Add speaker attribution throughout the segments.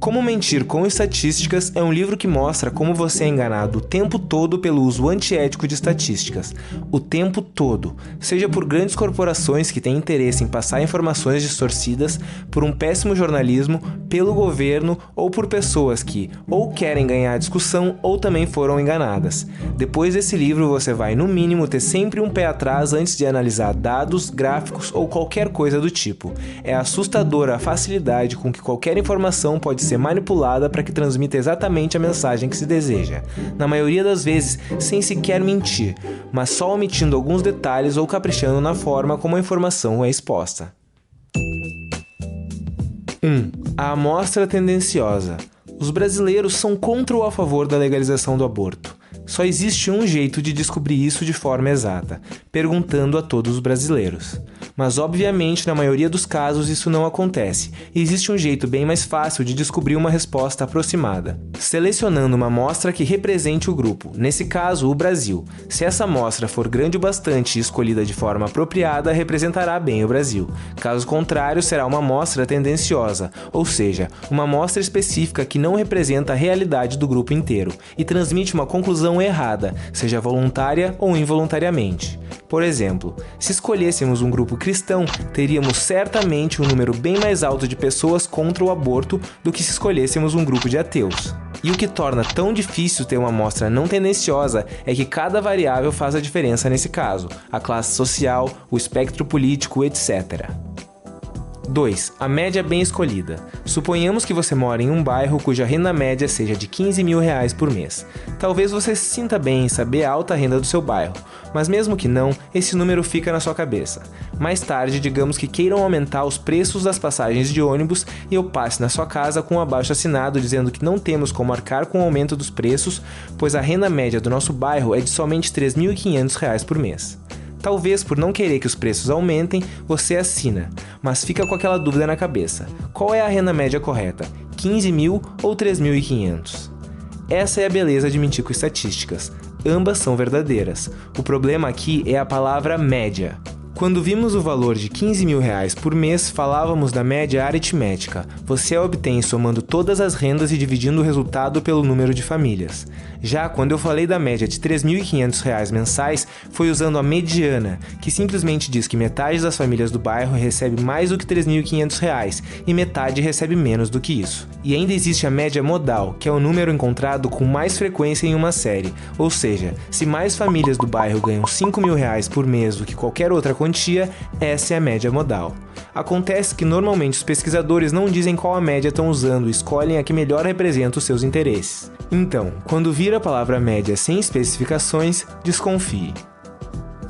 Speaker 1: Como Mentir com Estatísticas é um livro que mostra como você é enganado o tempo todo pelo uso antiético de estatísticas. O tempo todo. Seja por grandes corporações que têm interesse em passar informações distorcidas, por um péssimo jornalismo, pelo governo ou por pessoas que ou querem ganhar a discussão ou também foram enganadas. Depois desse livro você vai, no mínimo, ter sempre um pé atrás antes de analisar dados, gráficos ou qualquer coisa do tipo. É assustadora a facilidade com que qualquer informação pode ser manipulada para que transmita exatamente a mensagem que se deseja, na maioria das vezes sem sequer mentir, mas só omitindo alguns detalhes ou caprichando na forma como a informação é exposta. 1. A amostra tendenciosa. Os brasileiros são contra ou a favor da legalização do aborto. Só existe um jeito de descobrir isso de forma exata, perguntando a todos os brasileiros. Mas obviamente na maioria dos casos isso não acontece, e existe um jeito bem mais fácil de descobrir uma resposta aproximada, selecionando uma amostra que represente o grupo, nesse caso o Brasil. Se essa amostra for grande o bastante e escolhida de forma apropriada, representará bem o Brasil. Caso contrário, será uma amostra tendenciosa, ou seja, uma amostra específica que não representa a realidade do grupo inteiro, e transmite uma conclusão errada, seja voluntária ou involuntariamente. Por exemplo, se escolhêssemos um grupo cristão, teríamos certamente um número bem mais alto de pessoas contra o aborto do que se escolhêssemos um grupo de ateus. E o que torna tão difícil ter uma amostra não tendenciosa é que cada variável faz a diferença nesse caso: a classe social, o espectro político, etc. 2. A média bem escolhida. Suponhamos que você mora em um bairro cuja renda média seja de R$15 mil por mês. Talvez você se sinta bem em saber a alta renda do seu bairro, mas mesmo que não, esse número fica na sua cabeça. Mais tarde, digamos que queiram aumentar os preços das passagens de ônibus e eu passe na sua casa com um abaixo-assinado dizendo que não temos como arcar com o aumento dos preços, pois a renda média do nosso bairro é de somente R$3.500 por mês. Talvez por não querer que os preços aumentem, você assina, mas fica com aquela dúvida na cabeça. Qual é a renda média correta? 15 mil ou 3.500? Essa é a beleza de mentir com estatísticas. Ambas são verdadeiras. O problema aqui é a palavra média. Quando vimos o valor de R$15 mil por mês, falávamos da média aritmética. Você a obtém somando todas as rendas e dividindo o resultado pelo número de famílias. Já quando eu falei da média de R$3.500 mensais, foi usando a mediana, que simplesmente diz que metade das famílias do bairro recebe mais do que R$3.500 e metade recebe menos do que isso. E ainda existe a média modal, que é o número encontrado com mais frequência em uma série, ou seja, se mais famílias do bairro ganham R$5 mil por mês do que qualquer outra quantia, essa é a média modal. Acontece que normalmente os pesquisadores não dizem qual a média estão usando e escolhem a que melhor representa os seus interesses. Então, quando vir a palavra média sem especificações, desconfie.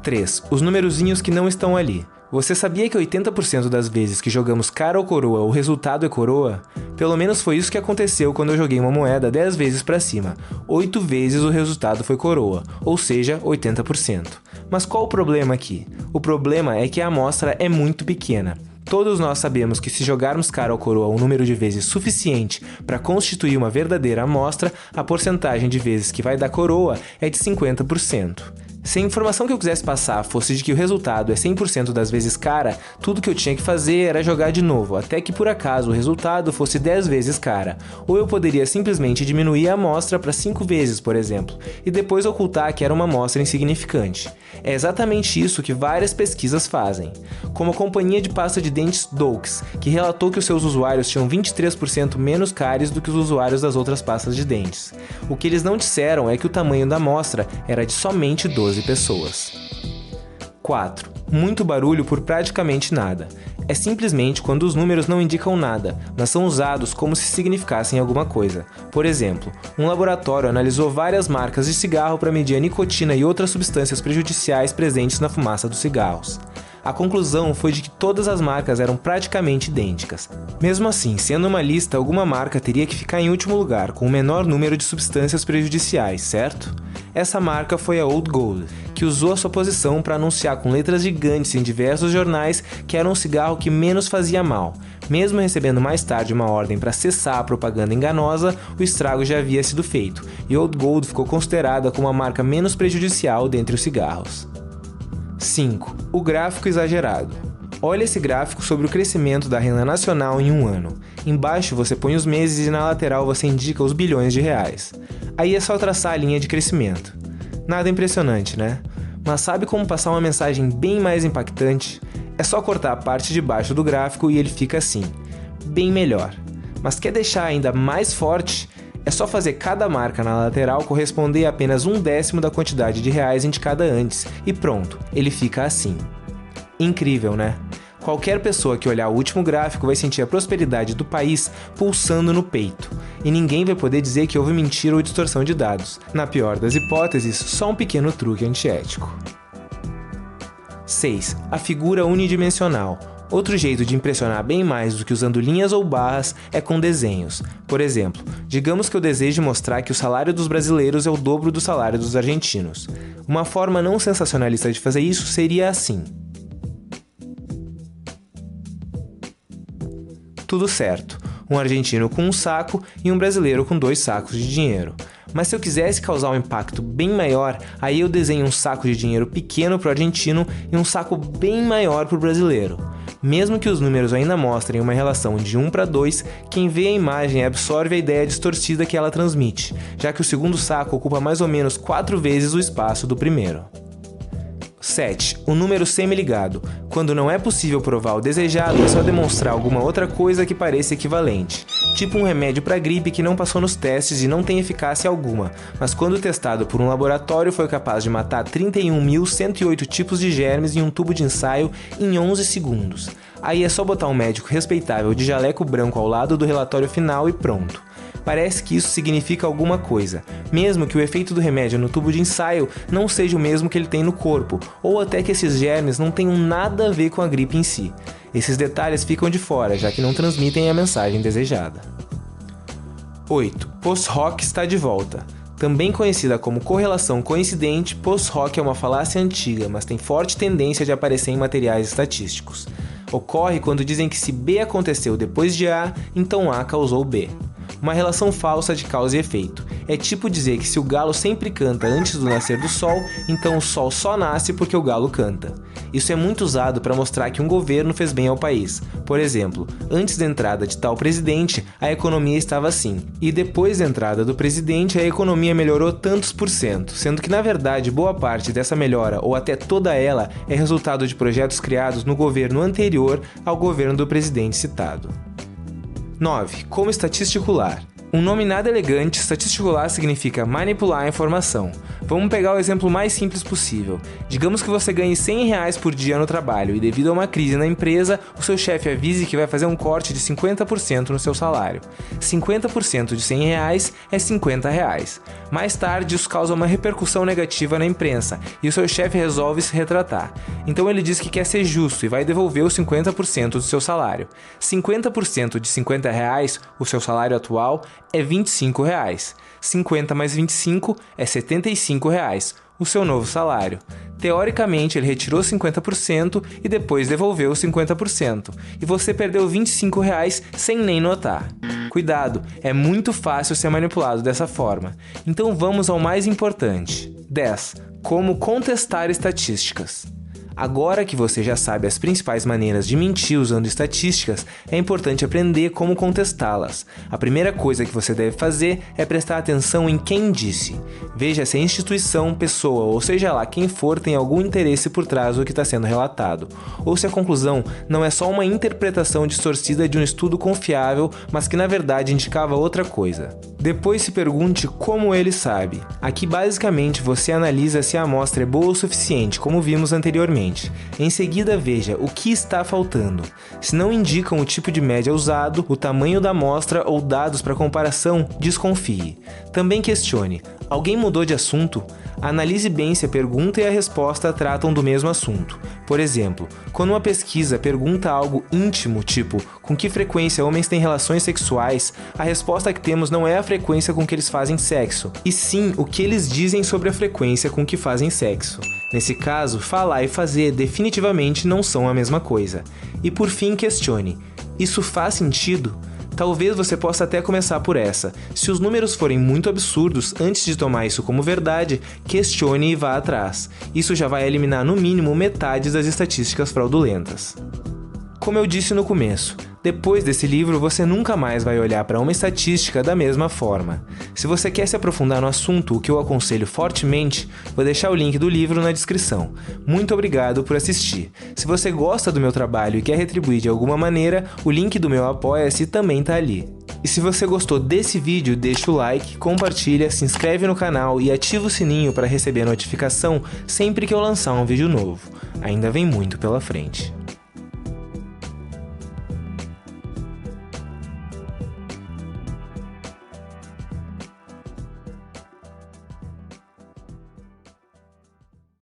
Speaker 1: 3. Os numerozinhos que não estão ali. Você sabia que 80% das vezes que jogamos cara ou coroa, o resultado é coroa? Pelo menos foi isso que aconteceu quando eu joguei uma moeda 10 vezes para cima. 8 vezes o resultado foi coroa, ou seja, 80%. Mas qual o problema aqui? O problema é que a amostra é muito pequena. Todos nós sabemos que se jogarmos cara ou coroa um número de vezes suficiente para constituir uma verdadeira amostra, a porcentagem de vezes que vai dar coroa é de 50%. Se a informação que eu quisesse passar fosse de que o resultado é 100% das vezes cara, tudo que eu tinha que fazer era jogar de novo, até que por acaso o resultado fosse 10 vezes cara. Ou eu poderia simplesmente diminuir a amostra para 5 vezes, por exemplo, e depois ocultar que era uma amostra insignificante. É exatamente isso que várias pesquisas fazem. Como a companhia de pasta de dentes Doux, que relatou que os seus usuários tinham 23% menos cáries do que os usuários das outras pastas de dentes. O que eles não disseram é que o tamanho da amostra era de somente 12 pessoas. 4. Muito barulho por praticamente nada. É simplesmente quando os números não indicam nada, mas são usados como se significassem alguma coisa. Por exemplo, um laboratório analisou várias marcas de cigarro para medir a nicotina e outras substâncias prejudiciais presentes na fumaça dos cigarros. A conclusão foi de que todas as marcas eram praticamente idênticas. Mesmo assim, sendo uma lista, alguma marca teria que ficar em último lugar, com o menor número de substâncias prejudiciais, certo? Essa marca foi a Old Gold, que usou a sua posição para anunciar com letras gigantes em diversos jornais que era um cigarro que menos fazia mal. Mesmo recebendo mais tarde uma ordem para cessar a propaganda enganosa, o estrago já havia sido feito, e Old Gold ficou considerada como a marca menos prejudicial dentre os cigarros. 5. O gráfico exagerado. Olha esse gráfico sobre o crescimento da renda nacional em um ano. Embaixo você põe os meses e na lateral você indica os bilhões de reais. Aí é só traçar a linha de crescimento. Nada impressionante, né? Mas sabe como passar uma mensagem bem mais impactante? É só cortar a parte de baixo do gráfico e ele fica assim, bem melhor. Mas quer deixar ainda mais forte? É só fazer cada marca na lateral corresponder a apenas 1/10 da quantidade de reais indicada antes e pronto, ele fica assim. Incrível, né? Qualquer pessoa que olhar o último gráfico vai sentir a prosperidade do país pulsando no peito. E ninguém vai poder dizer que houve mentira ou distorção de dados. Na pior das hipóteses, só um pequeno truque antiético. 6. A figura unidimensional. Outro jeito de impressionar bem mais do que usando linhas ou barras é com desenhos. Por exemplo, digamos que eu deseje mostrar que o salário dos brasileiros é o dobro do salário dos argentinos. Uma forma não sensacionalista de fazer isso seria assim. Tudo certo, um argentino com um saco e um brasileiro com 2 sacos de dinheiro. Mas se eu quisesse causar um impacto bem maior, aí eu desenho um saco de dinheiro pequeno para o argentino e um saco bem maior para o brasileiro. Mesmo que os números ainda mostrem uma relação de 1:2, quem vê a imagem absorve a ideia distorcida que ela transmite, já que o segundo saco ocupa mais ou menos 4 vezes o espaço do primeiro. 7. O número semi-ligado. Quando não é possível provar o desejado, é só demonstrar alguma outra coisa que pareça equivalente. Tipo um remédio para gripe que não passou nos testes e não tem eficácia alguma, mas quando testado por um laboratório foi capaz de matar 31.108 tipos de germes em um tubo de ensaio em 11 segundos. Aí é só botar um médico respeitável de jaleco branco ao lado do relatório final e pronto. Parece que isso significa alguma coisa, mesmo que o efeito do remédio no tubo de ensaio não seja o mesmo que ele tem no corpo, ou até que esses germes não tenham nada a ver com a gripe em si. Esses detalhes ficam de fora, já que não transmitem a mensagem desejada. 8. Post-hoc está de volta. Também conhecida como correlação coincidente, post-hoc é uma falácia antiga, mas tem forte tendência de aparecer em materiais estatísticos. Ocorre quando dizem que se B aconteceu depois de A, então A causou B. Uma relação falsa de causa e efeito. É tipo dizer que se o galo sempre canta antes do nascer do sol, então o sol só nasce porque o galo canta. Isso é muito usado para mostrar que um governo fez bem ao país. Por exemplo, antes da entrada de tal presidente, a economia estava assim, e depois da entrada do presidente, a economia melhorou tantos por cento, sendo que na verdade boa parte dessa melhora, ou até toda ela, é resultado de projetos criados no governo anterior ao governo do presidente citado. 9. Como estatisticular. Um nome nada elegante, estatisticular significa manipular a informação. Vamos pegar o exemplo mais simples possível. Digamos que você ganhe R$100 por dia no trabalho e devido a uma crise na empresa, o seu chefe avise que vai fazer um corte de 50% no seu salário. 50% de R$100 é R$50. Mais tarde, isso causa uma repercussão negativa na imprensa e o seu chefe resolve se retratar. Então ele diz que quer ser justo e vai devolver os 50% do seu salário. 50% de R$50, o seu salário atual, é R$25. 50 mais 25 é R$75, o seu novo salário. Teoricamente, ele retirou 50% e depois devolveu 50. E você perdeu R$25 sem nem notar. Cuidado, é muito fácil ser manipulado dessa forma. Então vamos ao mais importante. 10. Como contestar estatísticas. Agora que você já sabe as principais maneiras de mentir usando estatísticas, é importante aprender como contestá-las. A primeira coisa que você deve fazer é prestar atenção em quem disse. Veja se a instituição, pessoa ou seja lá quem for tem algum interesse por trás do que está sendo relatado, ou se a conclusão não é só uma interpretação distorcida de um estudo confiável, mas que na verdade indicava outra coisa. Depois se pergunte como ele sabe. Aqui basicamente você analisa se a amostra é boa o suficiente, como vimos anteriormente. Em seguida veja o que está faltando. Se não indicam o tipo de média usado, o tamanho da amostra ou dados para comparação, desconfie. Também questione: alguém mudou de assunto? Analise bem se a pergunta e a resposta tratam do mesmo assunto. Por exemplo, quando uma pesquisa pergunta algo íntimo, tipo com que frequência homens têm relações sexuais, a resposta que temos não é a frequência com que eles fazem sexo, e sim o que eles dizem sobre a frequência com que fazem sexo. Nesse caso, falar e fazer definitivamente não são a mesma coisa. E por fim, questione: isso faz sentido? Talvez você possa até começar por essa. Se os números forem muito absurdos, antes de tomar isso como verdade, questione e vá atrás. Isso já vai eliminar no mínimo metade das estatísticas fraudulentas. Como eu disse no começo, depois desse livro você nunca mais vai olhar para uma estatística da mesma forma. Se você quer se aprofundar no assunto, o que eu aconselho fortemente, vou deixar o link do livro na descrição. Muito obrigado por assistir. Se você gosta do meu trabalho e quer retribuir de alguma maneira, o link do meu Apoia-se também tá ali. E se você gostou desse vídeo, deixa o like, compartilha, se inscreve no canal e ativa o sininho para receber a notificação sempre que eu lançar um vídeo novo. Ainda vem muito pela frente.